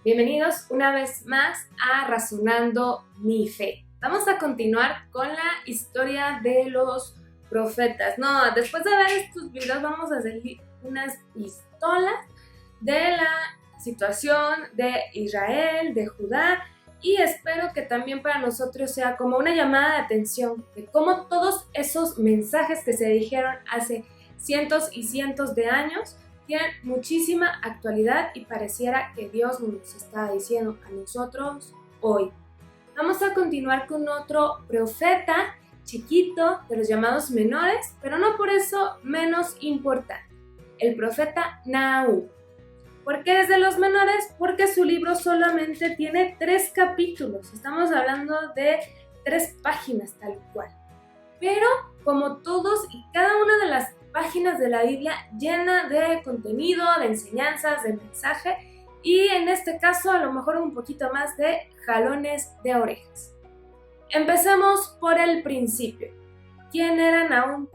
Bienvenidos una vez más a Razonando mi Fe. Vamos a continuar con la historia de los profetas. No, después de ver estos videos vamos a hacer unas pistolas de la situación de Israel, de Judá, y espero que también para nosotros sea como una llamada de atención de cómo todos esos mensajes que se dijeron hace cientos y cientos de años tienen muchísima actualidad y pareciera que Dios nos está diciendo a nosotros hoy. Vamos a continuar con otro profeta chiquito de los llamados menores, pero no por eso menos importante, el profeta Nahum. ¿Por qué es de los menores? Porque su libro solamente tiene 3 capítulos, estamos hablando de 3 páginas tal cual. Pero como todos y cada una de las páginas de la Biblia llena de contenido, de enseñanzas, de mensaje y en este caso a lo mejor un poquito más de jalones de orejas. Empecemos por el principio. ¿Quién era Nahum?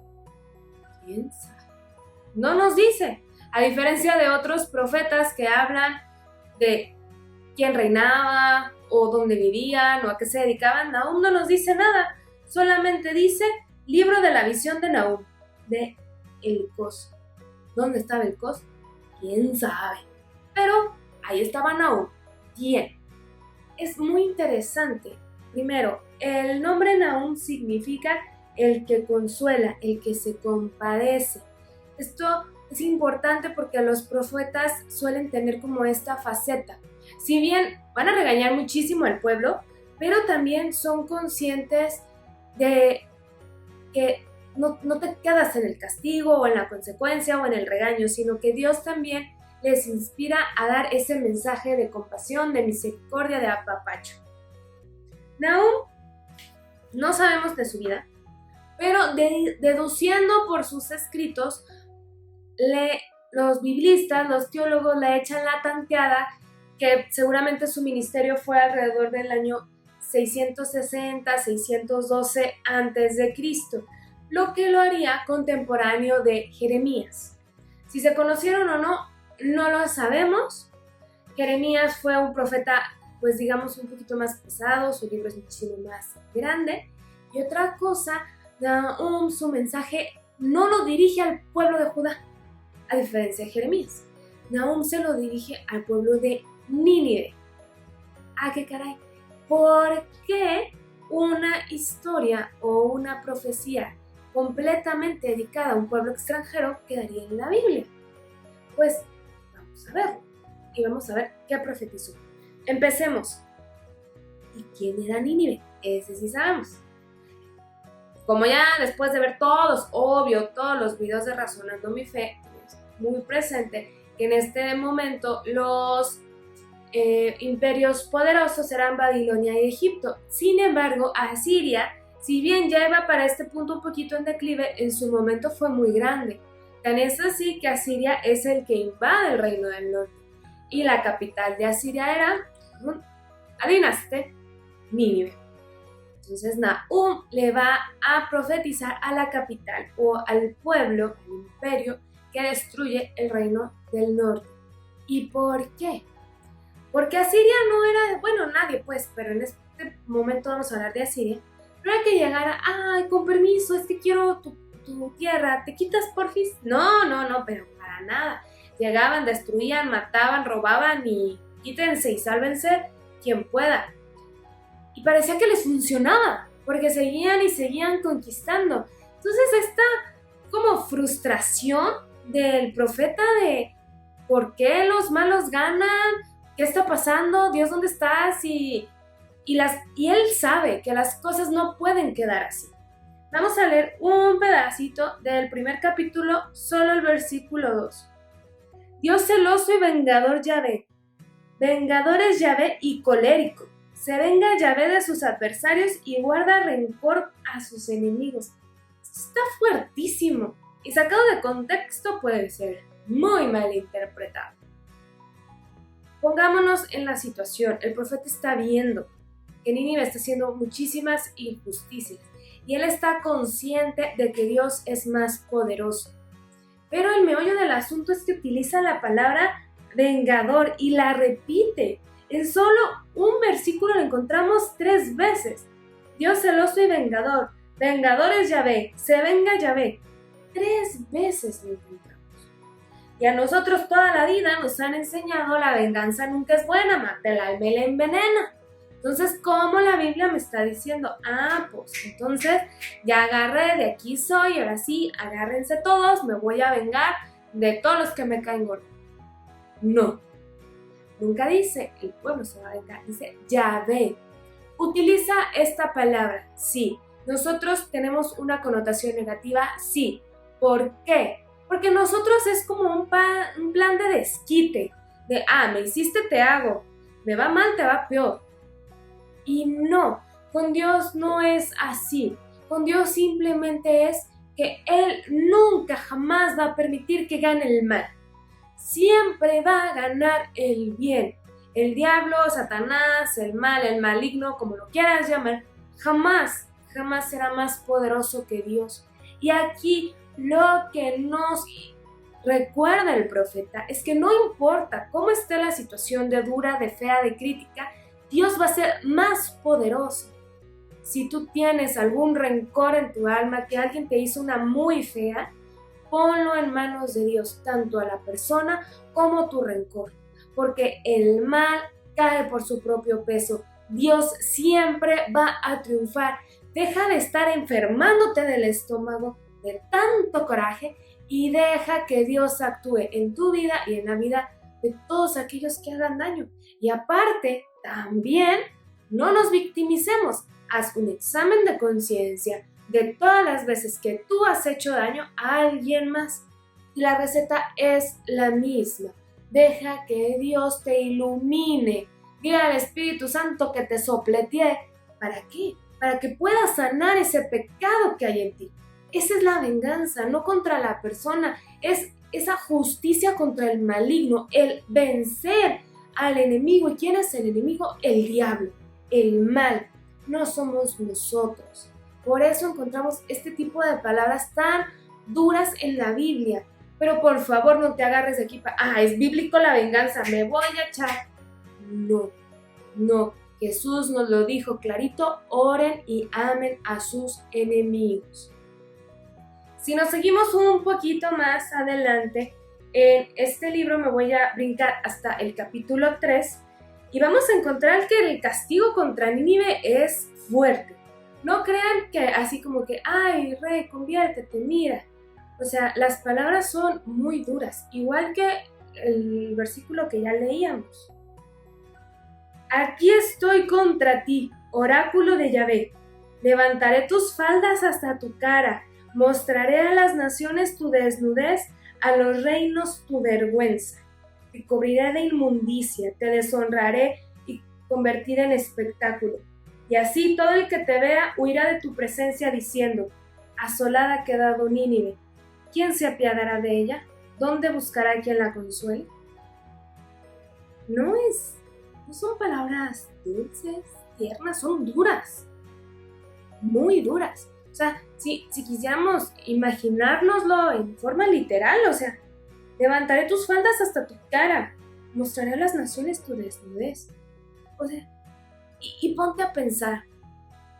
¿Quién sabe? No nos dice, a diferencia de otros profetas que hablan de quién reinaba o dónde vivían o a qué se dedicaban. Nahum no nos dice nada, solamente dice libro de la visión de Nahum, de Elcós. ¿Dónde estaba Elcós? ¿Quién sabe? Pero ahí estaba Nahum. ¿Quién? Es muy interesante. Primero, el nombre Nahum significa el que consuela, el que se compadece. Esto es importante porque los profetas suelen tener como esta faceta. Si bien van a regañar muchísimo al pueblo, pero también son conscientes de que no te quedas en el castigo o en la consecuencia o en el regaño, sino que Dios también les inspira a dar ese mensaje de compasión, de misericordia, de apapacho. Nahum, no sabemos de su vida, pero deduciendo por sus escritos, los biblistas, los teólogos le echan la tanteada que seguramente su ministerio fue alrededor del año 660, 612 a.C., lo que lo haría contemporáneo de Jeremías. Si se conocieron o no, no lo sabemos. Jeremías fue un profeta, pues digamos, un poquito más pesado, su libro es muchísimo más grande. Y otra cosa, Nahum, su mensaje no lo dirige al pueblo de Judá, a diferencia de Jeremías. Nahum se lo dirige al pueblo de Nínive. ¿A qué caray? ¿Por qué una historia o una profecía completamente dedicada a un pueblo extranjero quedaría en la Biblia? Pues vamos a verlo y vamos a ver qué profetizó. Empecemos. ¿Y quién era Nínive? Ese sí sabemos. Como ya después de ver todos los videos de Razonando mi Fe, muy presente que en este momento los imperios poderosos eran Babilonia y Egipto. Sin embargo, Asiria, si bien ya iba para este punto un poquito en declive, en su momento fue muy grande. Tan es así que Asiria es el que invade el reino del norte. Y la capital de Asiria era, adivinaste, Nínive. Entonces Nahum le va a profetizar a la capital o al pueblo, al imperio que destruye el reino del norte. ¿Y por qué? Porque Asiria no era, bueno, nadie pues, pero en este momento vamos a hablar de Asiria. No era que llegara, ay, con permiso, es que quiero tu tierra, ¿te quitas porfis? No, pero para nada. Llegaban, destruían, mataban, robaban y quítense y sálvense quien pueda. Y parecía que les funcionaba, porque seguían y seguían conquistando. Entonces esta como frustración del profeta de ¿por qué los malos ganan? ¿Qué está pasando? Dios, ¿dónde estás? Y él sabe que las cosas no pueden quedar así. Vamos a leer un pedacito del primer capítulo, solo el versículo 2. Dios celoso y vengador Yahvé. Vengador es Yahvé y colérico. Se venga Yahvé de sus adversarios y guarda rencor a sus enemigos. Esto está fuertísimo y sacado de contexto puede ser muy mal interpretado. Pongámonos en la situación. El profeta está viendo que Nínive está haciendo muchísimas injusticias y él está consciente de que Dios es más poderoso. Pero el meollo del asunto es que utiliza la palabra vengador y la repite. En solo un versículo lo encontramos 3 veces. Dios celoso y vengador. Vengador es Yahvé. Se venga Yahvé. 3 veces lo encontramos. Y a nosotros toda la vida nos han enseñado la venganza nunca es buena, mata el alma y la envenena. Entonces, ¿cómo la Biblia me está diciendo? Pues entonces ya agarré, de aquí soy, ahora sí, agárrense todos, me voy a vengar de todos los que me caen gordos. No, nunca dice el pueblo se va a vengar, dice Yahvé. Utiliza esta palabra, sí. Nosotros tenemos una connotación negativa, sí. ¿Por qué? Porque nosotros es como un plan de desquite, de, me hiciste, te hago, me va mal, te va peor. Y no, con Dios no es así. Con Dios simplemente es que Él nunca jamás va a permitir que gane el mal. Siempre va a ganar el bien. El diablo, Satanás, el mal, el maligno, como lo quieras llamar, jamás será más poderoso que Dios. Y aquí lo que nos recuerda el profeta es que no importa cómo esté la situación de dura, de fea, de crítica, Dios va a ser más poderoso. Si tú tienes algún rencor en tu alma, que alguien te hizo una muy fea, ponlo en manos de Dios, tanto a la persona como tu rencor, porque el mal cae por su propio peso. Dios siempre va a triunfar. Deja de estar enfermándote del estómago de tanto coraje y deja que Dios actúe en tu vida y en la vida de todos aquellos que hagan daño. Y aparte, también no nos victimicemos. Haz un examen de conciencia de todas las veces que tú has hecho daño a alguien más. Y la receta es la misma. Deja que Dios te ilumine. Dile al Espíritu Santo que te sopletee. ¿Para qué? Para que puedas sanar ese pecado que hay en ti. Esa es la venganza, no contra la persona. Es esa justicia contra el maligno, el vencer al enemigo. ¿Y quién es el enemigo? El diablo, el mal. No somos nosotros. Por eso encontramos este tipo de palabras tan duras en la Biblia. Pero por favor no te agarres de aquí es bíblico la venganza, me voy a echar. No. Jesús nos lo dijo clarito, oren y amen a sus enemigos. Si nos seguimos un poquito más adelante, en este libro me voy a brincar hasta el capítulo 3 y vamos a encontrar que el castigo contra Nínive es fuerte. No crean que así como que, rey, conviértete, mira. O sea, las palabras son muy duras, igual que el versículo que ya leíamos. Aquí estoy contra ti, oráculo de Yahvé. Levantaré tus faldas hasta tu cara, mostraré a las naciones tu desnudez, a los reinos tu vergüenza. Te cubriré de inmundicia, te deshonraré y convertiré en espectáculo. Y así todo el que te vea huirá de tu presencia diciendo, asolada ha quedado Nínive. ¿Quién se apiadará de ella? ¿Dónde buscará quien la consuele? No son palabras dulces, tiernas, son duras, muy duras. O sea, si quisiéramos imaginárnoslo en forma literal, o sea, levantaré tus faldas hasta tu cara, mostraré a las naciones tu desnudez. O sea, y ponte a pensar,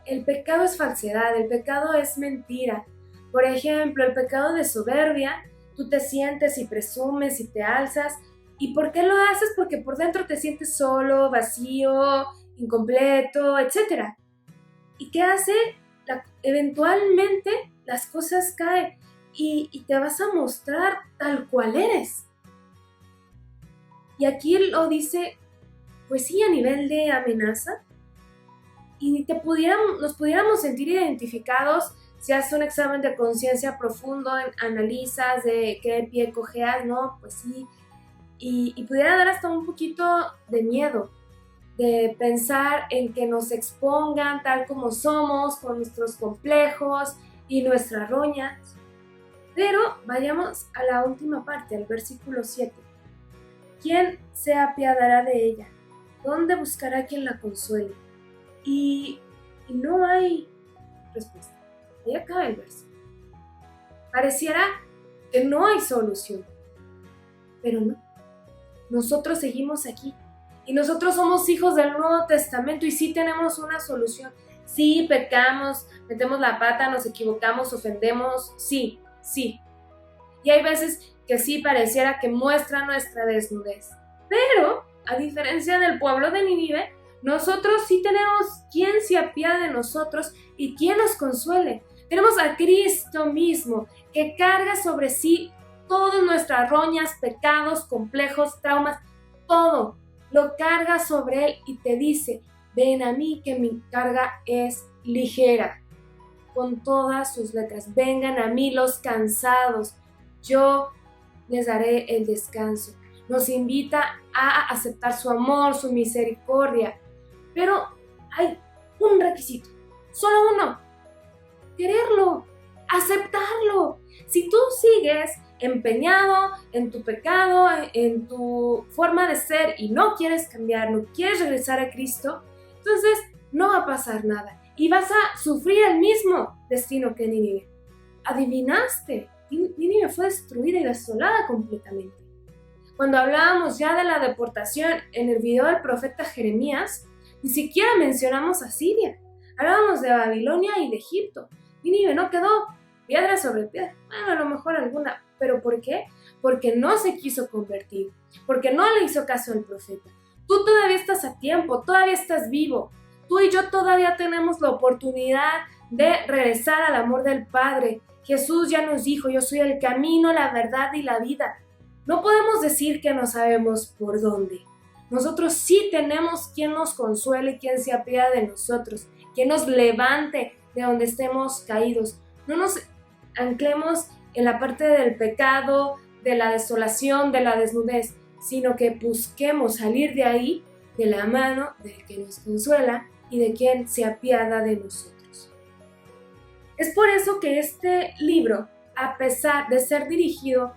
el pecado es falsedad, el pecado es mentira. Por ejemplo, el pecado de soberbia, tú te sientes y presumes y te alzas. ¿Y por qué lo haces? Porque por dentro te sientes solo, vacío, incompleto, etc. ¿Y qué hace? Eventualmente las cosas caen y te vas a mostrar tal cual eres. Y aquí lo dice, pues sí, a nivel de amenaza. Y nos pudiéramos sentir identificados si haces un examen de conciencia profundo, analizas de qué pie cojeas, ¿no? Pues sí. Y pudiera dar hasta un poquito de miedo, de pensar en que nos expongan tal como somos, con nuestros complejos y nuestras roñas. Pero vayamos a la última parte, al versículo 7. ¿Quién se apiadará de ella? ¿Dónde buscará quien la consuele? Y no hay respuesta. Ahí acaba el verso. Pareciera que no hay solución, pero no. Nosotros seguimos aquí Y nosotros somos hijos del Nuevo Testamento y sí tenemos una solución. Sí, pecamos, metemos la pata, nos equivocamos, ofendemos, sí. Y hay veces que sí pareciera que muestra nuestra desnudez. Pero, a diferencia del pueblo de Nínive, nosotros sí tenemos quien se apiade de nosotros y quien nos consuele. Tenemos a Cristo mismo, que carga sobre sí todas nuestras roñas, pecados, complejos, traumas, todo. Lo carga sobre Él y te dice, ven a mí que mi carga es ligera. Con todas sus letras, vengan a mí los cansados, yo les daré el descanso. Nos invita a aceptar su amor, su misericordia. Pero hay un requisito, solo uno, quererlo, aceptarlo. Si tú sigues empeñado en tu pecado, en tu forma de ser y no quieres cambiar, no quieres regresar a Cristo, entonces no va a pasar nada y vas a sufrir el mismo destino que Nínive. ¿Adivinaste? Nínive fue destruida y desolada completamente. Cuando hablábamos ya de la deportación en el video del profeta Jeremías, ni siquiera mencionamos a Siria. Hablábamos de Babilonia y de Egipto. Nínive no quedó piedra sobre piedra. Bueno, a lo mejor alguna. ¿Pero por qué? Porque no se quiso convertir. Porque no le hizo caso al profeta. Tú todavía estás a tiempo, todavía estás vivo. Tú y yo todavía tenemos la oportunidad de regresar al amor del Padre. Jesús ya nos dijo, yo soy el camino, la verdad y la vida. No podemos decir que no sabemos por dónde. Nosotros sí tenemos quien nos consuele, quien se apiade de nosotros, quien nos levante de donde estemos caídos. No nos anclemos en la parte del pecado, de la desolación, de la desnudez, sino que busquemos salir de ahí de la mano del que nos consuela y de quien se apiada de nosotros. Es por eso que este libro, a pesar de ser dirigido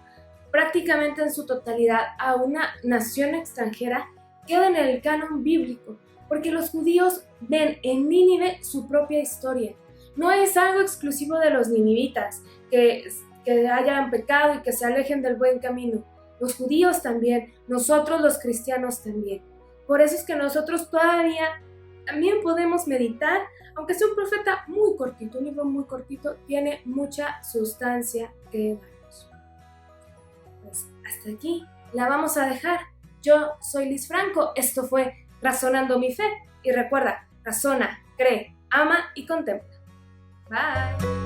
prácticamente en su totalidad a una nación extranjera, queda en el canon bíblico, porque los judíos ven en Nínive su propia historia. No es algo exclusivo de los ninivitas, que hayan pecado y que se alejen del buen camino. Los judíos también, nosotros los cristianos también. Por eso es que nosotros todavía también podemos meditar, aunque sea un profeta muy cortito, un libro muy cortito, tiene mucha sustancia que darnos. Pues hasta aquí la vamos a dejar. Yo soy Liz Franco, esto fue Razonando mi Fe. Y recuerda, razona, cree, ama y contempla. Bye.